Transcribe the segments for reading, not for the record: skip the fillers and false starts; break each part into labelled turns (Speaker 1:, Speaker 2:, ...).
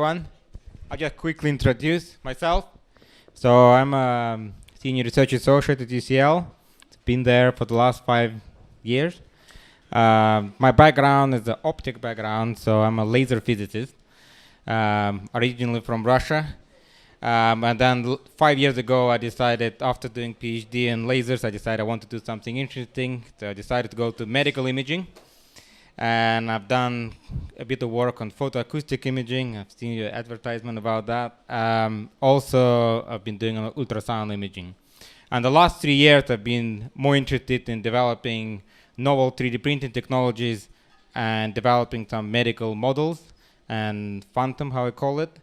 Speaker 1: everyone. I'll just quickly introduce myself. So I'm a senior research associate at UCL. Been there for the last 5 years. My background is an optic background, so I'm a laser physicist, originally from Russia. And then 5 years ago, I decided, after doing PhD in lasers, I decided I want to do something interesting. So I decided to go to medical imaging. And I've done a bit of work on photoacoustic imaging. I've seen your advertisement about that. Also, I've been doing ultrasound imaging. And the last 3 years, I've been more interested in developing novel 3D printing technologies and developing some medical models and phantom, how I call it.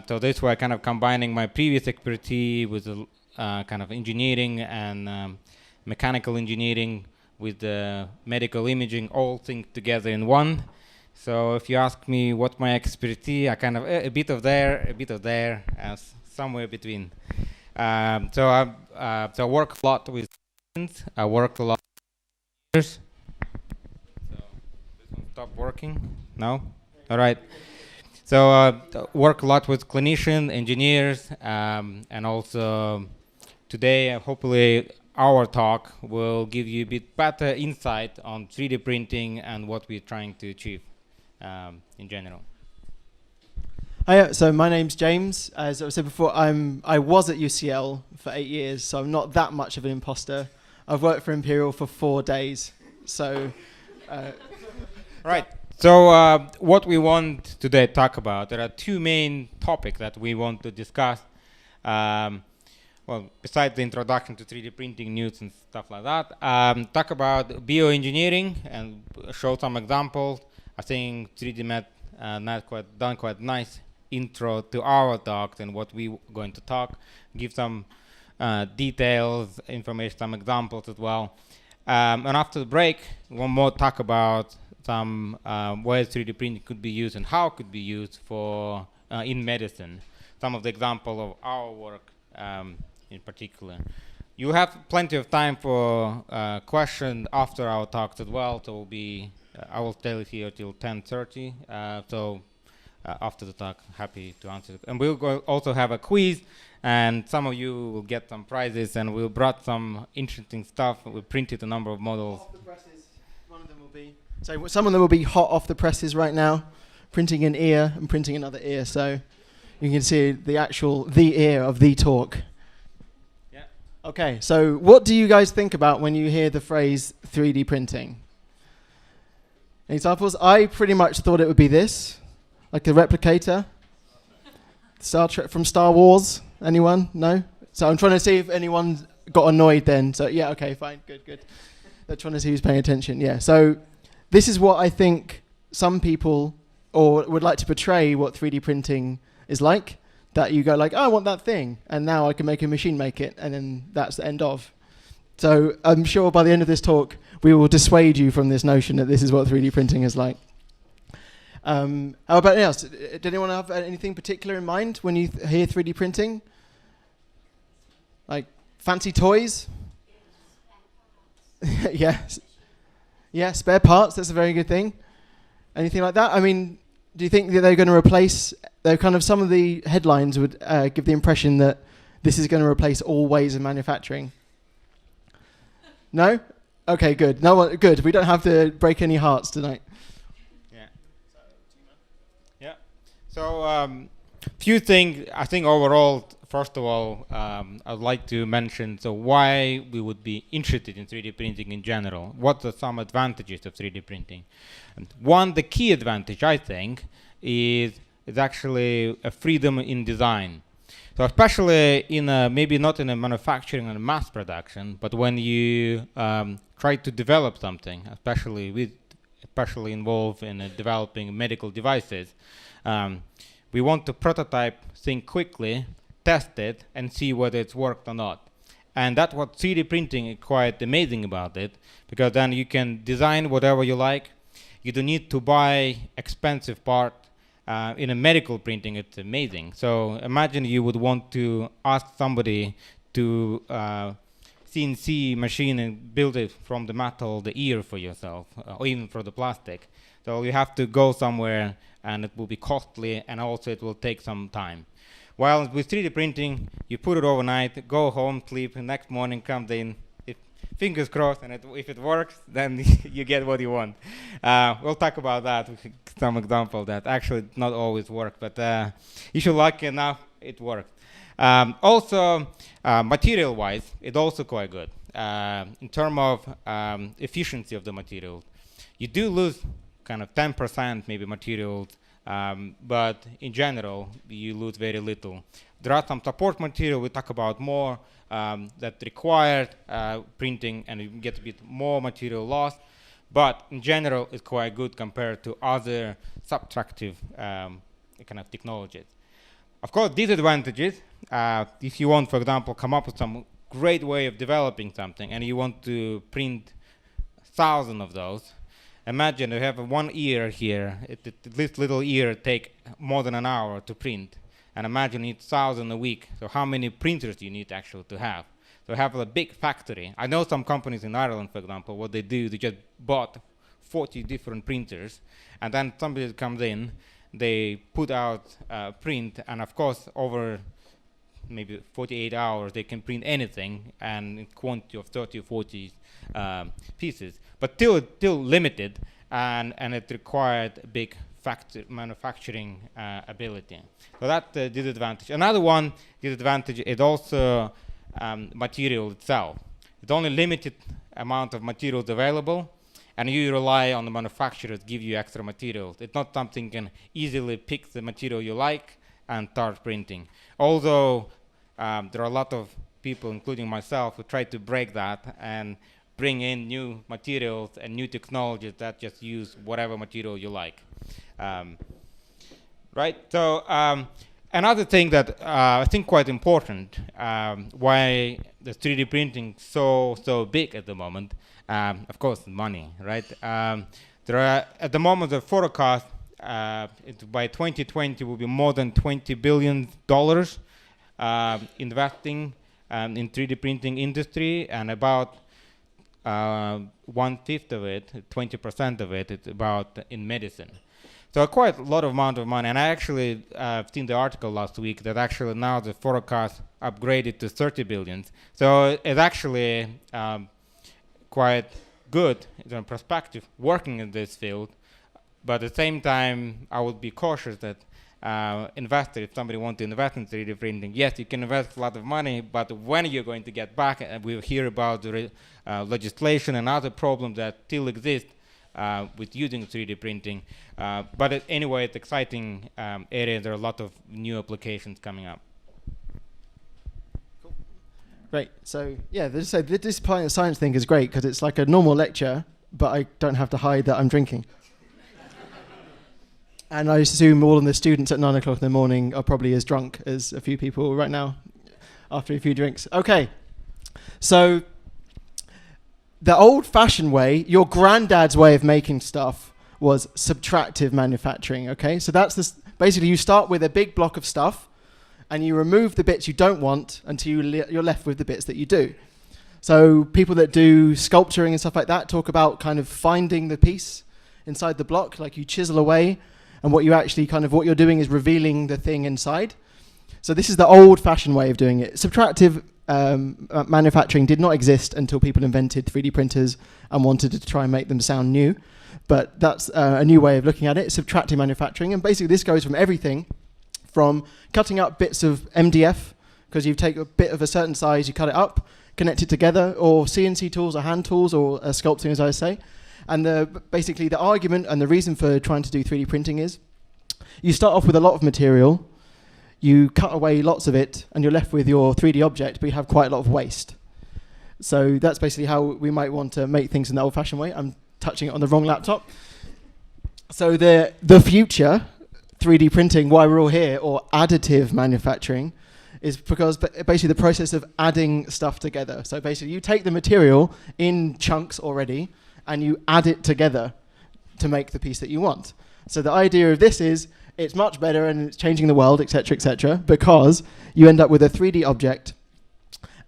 Speaker 1: So this way, kind of combining my previous expertise with kind of engineering and mechanical engineering with the medical imaging, all things together in one. So if you ask me what my expertise, I kind of a bit of there, somewhere between. So I work a lot with students. I worked a lot with years. So this one stopped working? No? All right. So work a lot with clinicians, engineers, and also today, hopefully, our talk will give you a bit better insight on 3D printing and what we're trying to achieve in general.
Speaker 2: Hi, so my name's James. As I said before, I was at UCL for 8 years, so I'm not that much of an imposter. I've worked for Imperial for 4 days, so.
Speaker 1: Right. So what we want today to talk about, there are 2 main topics that we want to discuss. Well, besides the introduction to 3D printing news and stuff like that, talk about bioengineering and show some examples. I think 3DMedNet done quite nice intro to our talk and what we're going to talk. Give some details, information, some examples as well. And after the break, one more talk about some ways 3D printing could be used and how it could be used for in medicine. Some of the example of our work. In particular, you have plenty of time for questions after our talks as well. So I will stay here till 10:30. So after the talk, happy to answer. And we'll also have a quiz, and some of you will get some prizes. And we brought some interesting stuff. We printed a number of models.
Speaker 2: Off the presses. One of them will be. So some of them will be hot off the presses right now, printing an ear and printing another ear. So you can see the ear of the talk. Okay, so what do you guys think about when you hear the phrase 3D printing? Examples? I pretty much thought it would be this, like a replicator. Star Trek from Star Wars. Anyone? No? So I'm trying to see if anyone got annoyed then. So yeah, okay, fine, good. They're trying to see who's paying attention. Yeah, so this is what I think some people would like to portray what 3D printing is like. That you go like, oh, I want that thing, and now I can make a machine make it, and then that's the end of. So I'm sure by the end of this talk, we will dissuade you from this notion that this is what 3D printing is like. How about anyone else? Did anyone have anything particular in mind when you hear 3D printing? Like fancy toys? Yes. Yeah, spare parts, that's a very good thing. Anything like that? I mean, do you think that they're going to replace, some of the headlines would give the impression that this is going to replace all ways of manufacturing? No? Okay, good. Good. We don't have to break any hearts tonight.
Speaker 1: Yeah. Yeah. So, few things, I think overall, first of all, I'd like to mention, so why we would be interested in 3D printing in general. What are some advantages of 3D printing? And one, the key advantage, I think, is actually a freedom in design. So especially in maybe not in a manufacturing and mass production, but when you try to develop something, especially involved in developing medical devices, we want to prototype things quickly, test it, and see whether it's worked or not. And that's what 3D printing is quite amazing about it, because then you can design whatever you like. You don't need to buy expensive part. In a medical printing, it's amazing. So imagine you would want to ask somebody to CNC machine and build it from the metal, the ear for yourself, or even for the plastic. So you have to go somewhere and it will be costly, and also it will take some time. While with 3D printing, you put it overnight, go home, sleep, and next morning comes in. Fingers crossed, and if it works, then you get what you want. We'll talk about that with some example that actually not always work, but if you're lucky enough, it works. Also, material-wise, it's also quite good. In terms of efficiency of the material, you do lose kind of 10% maybe materials, but in general, you lose very little. There are some support material we talk about more that required printing, and you get a bit more material loss. But in general, it's quite good compared to other subtractive kind of technologies. Of course, disadvantages, if you want, for example, come up with some great way of developing something, and you want to print 1,000 of those, imagine you have one ear here. This little ear take more than an hour to print. And imagine you need 1,000 a week. So how many printers do you need actually to have? So have a big factory. I know some companies in Ireland, for example, what they do, they just bought 40 different printers, and then somebody comes in, they put out print, and of course, over maybe 48 hours, they can print anything, and in quantity of 30 or 40 pieces. But still limited, and it required a big manufacturing ability. So that's the disadvantage. Another one disadvantage is also material itself. It's only limited amount of materials available, and you rely on the manufacturers to give you extra materials. It's not something you can easily pick the material you like and start printing. Although there are a lot of people, including myself, who try to break that and bring in new materials and new technologies that just use whatever material you like. Right? So another thing that I think quite important, why the 3D printing so big at the moment, of course, money, right? There are, at the moment, the forecast by 2020 will be more than $20 billion investing in 3D printing industry, and about 1/5 of it, 20% of it, is about in medicine. So quite a lot of amount of money. And I actually seen the article last week that actually now the forecast upgraded to 30 billion. So it's actually quite good in perspective working in this field. But at the same time, I would be cautious that investor, if somebody wants to invest in 3D printing, yes, you can invest a lot of money, but when you're going to get back, and we'll hear about the legislation and other problems that still exist with using 3D printing. But anyway, it's exciting area. There are a lot of new applications coming up.
Speaker 2: Cool. Great. So yeah, this Pint of Science thing is great because it's like a normal lecture, but I don't have to hide that I'm drinking. And I assume all of the students at 9 o'clock in the morning are probably as drunk as a few people right now after a few drinks. Okay, so the old-fashioned way, your granddad's way of making stuff was subtractive manufacturing, okay? So that's this, basically you start with a big block of stuff and you remove the bits you don't want until you're left with the bits that you do. So people that do sculpturing and stuff like that talk about kind of finding the piece inside the block, like you chisel away, and what you actually what you're doing is revealing the thing inside. So this is the old-fashioned way of doing it. Subtractive manufacturing did not exist until people invented 3D printers and wanted to try and make them sound new. But that's a new way of looking at it, subtractive manufacturing. And basically this goes from everything from cutting up bits of MDF, because you take a bit of a certain size, you cut it up, connect it together, or CNC tools or hand tools or sculpting, as I say. And basically the argument and the reason for trying to do 3D printing is you start off with a lot of material, you cut away lots of it, and you're left with your 3D object, but you have quite a lot of waste. So that's basically how we might want to make things in the old-fashioned way. I'm touching it on the wrong laptop. So the future 3D printing, why we're all here, or additive manufacturing, is because basically the process of adding stuff together. So basically you take the material in chunks already, and you add it together to make the piece that you want. So the idea of this is it's much better and it's changing the world, etc., because you end up with a 3D object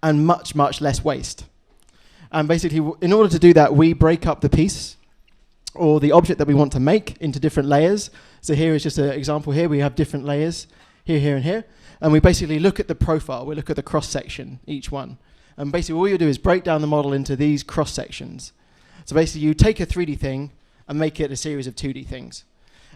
Speaker 2: and much, much less waste. And basically, in order to do that, we break up the piece or the object that we want to make into different layers. So here is just an example here. We have different layers here, here, and here. And we basically look at the profile. We look at the cross-section, each one. And basically all you do is break down the model into these cross-sections. So basically you take a 3D thing and make it a series of 2D things.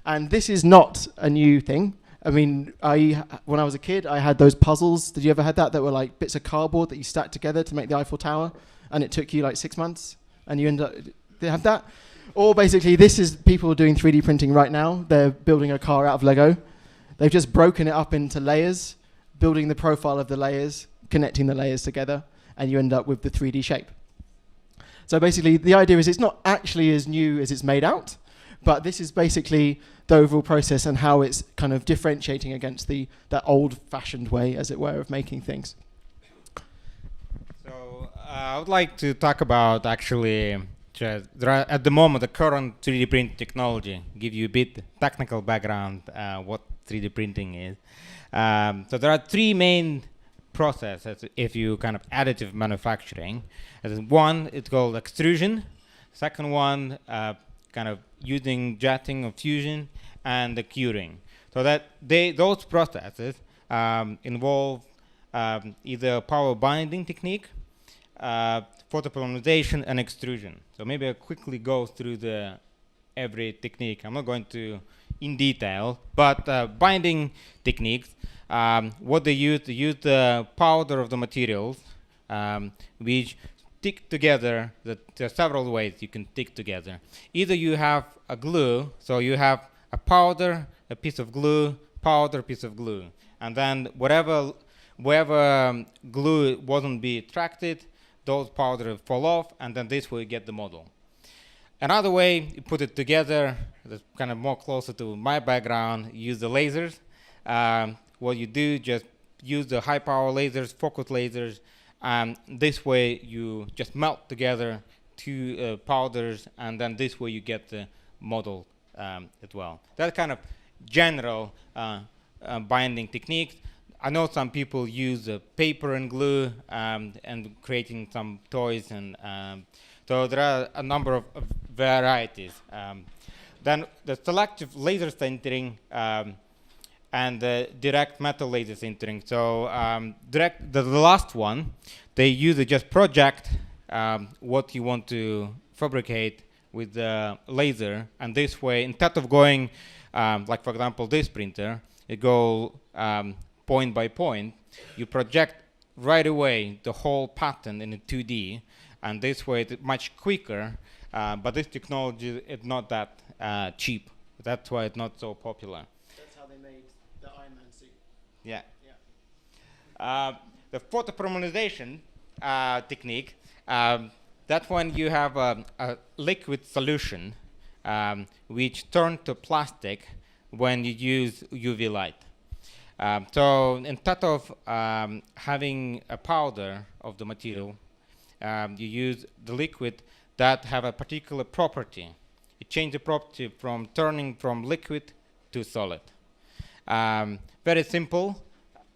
Speaker 2: And this is not a new thing. I mean, when I was a kid, I had those puzzles. Did you ever have that were like bits of cardboard that you stacked together to make the Eiffel Tower? And it took you like 6 months, and you end up, they have that? Or basically, this is people doing 3D printing right now. They're building a car out of Lego. They've just broken it up into layers, building the profile of the layers, connecting the layers together, and you end up with the 3D shape. So basically, the idea is it's not actually as new as it's made out, but this is basically the overall process and how it's kind of differentiating against that old-fashioned way, as it were, of making things.
Speaker 1: So I would like to talk about actually, at the moment, the current 3D print technology, give you a bit technical background what 3D printing is. So there are three main processes if you kind of additive manufacturing. One, it's called extrusion. Second one, kind of using jetting or fusion, and the curing. So that those processes involve either power binding technique, photopolymerisation, and extrusion. So maybe I'll quickly go through every technique. I'm not going to in detail, but binding techniques, what they use the powder of the materials, which stick together. There are several ways you can stick together. Either you have a glue, so you have a powder, a piece of glue, powder, piece of glue, and then wherever glue wasn't be attracted, those powder fall off, and then this way you get the model. Another way, you put it together, that's kind of more closer to my background, use the lasers. What you do, just use the high power lasers, focus lasers, and this way you just melt together two powders, and then this way you get the model as well. That's kind of general binding techniques. I know some people use paper and glue and creating some toys, and so there are a number of varieties. Then the selective laser sintering and the direct metal laser sintering. So the last one, they use just project what you want to fabricate with the laser, and this way, instead of going, like for example this printer, you go point by point, you project right away the whole pattern in a 2D, and this way it's much quicker, but this technology is not that cheap. That's why it's not so popular.
Speaker 2: That's how they made the Iron Man suit.
Speaker 1: Yeah. The photopolymerization technique, that one you have a liquid solution which turns to plastic when you use UV light. So instead of having a powder of the material, you use the liquid that have a particular property. It changes the property from turning from liquid to solid. Very simple,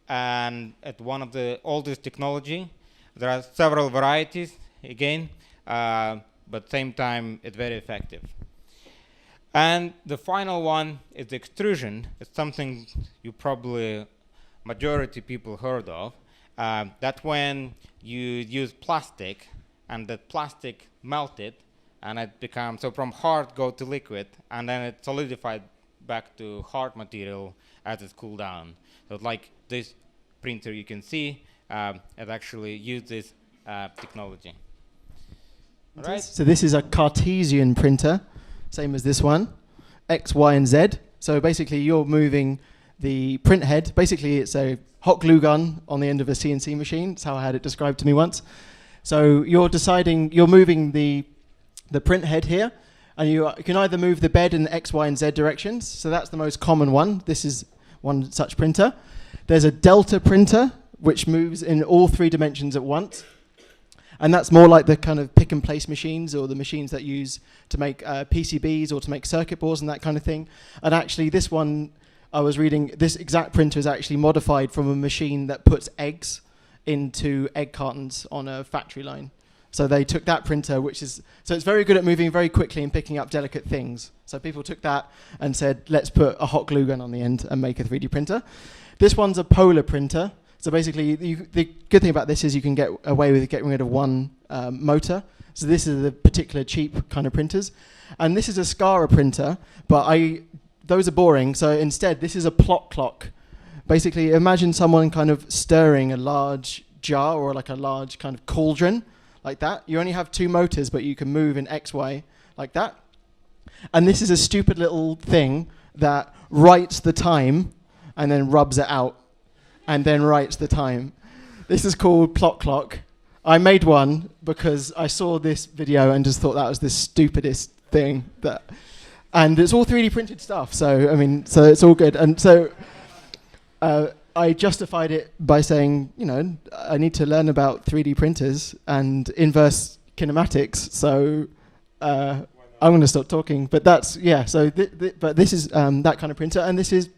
Speaker 1: and at one of the oldest technology. There are several varieties again, but same time it's very effective. And the final one is extrusion. It's something you probably majority people heard of. That's when you use plastic, and that plastic melted, and it becomes, so from hard go to liquid, and then it solidified back to hard material as it's cooled down. So like this printer you can see, it actually uses technology. All right.
Speaker 2: So this is a Cartesian printer, same as this one, X, Y, and Z. So basically you're moving the print head. Basically it's a hot glue gun on the end of a CNC machine. That's how I had it described to me once. So you're moving the print head here, and you can either move the bed in X, Y, and Z directions. So that's the most common one. This is one such printer. There's a delta printer, which moves in all 3 dimensions at once. And that's more like the kind of pick and place machines, or the machines that use to make PCBs or to make circuit boards and that kind of thing. And actually this one, I was reading, this exact printer is actually modified from a machine that puts eggs into egg cartons on a factory line. So they took that printer, so it's very good at moving very quickly and picking up delicate things. So people took that and said, let's put a hot glue gun on the end and make a 3D printer. This one's a polar printer. So basically, the good thing about this is you can get away with getting rid of one motor. So this is the particular cheap kind of printers. And this is a SCARA printer, but those are boring. So instead, this is a plot clock. Basically, imagine someone kind of stirring a large jar or like a large kind of cauldron, like that. You only have 2 motors, but you can move in X, Y, like that. And this is a stupid little thing that writes the time and then rubs it out and then writes the time. This is called Plot Clock. I made one because I saw this video and just thought that was the stupidest thing. And it's all 3D printed stuff, so I mean, so it's all good. And so I justified it by saying, I need to learn about 3D printers and inverse kinematics, so I'm going to stop talking. But that's, so but this is that kind of printer, and this is,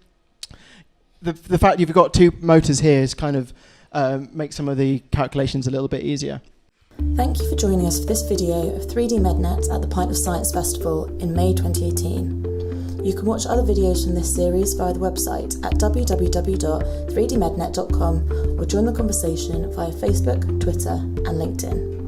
Speaker 2: the fact you've got 2 motors here is kind of makes some of the calculations a little bit easier.
Speaker 3: Thank you for joining us for this video of 3DMedNet at the Pint of Science Festival in May 2018. You can watch other videos from this series via the website at www.3dmednet.com or join the conversation via Facebook, Twitter and LinkedIn.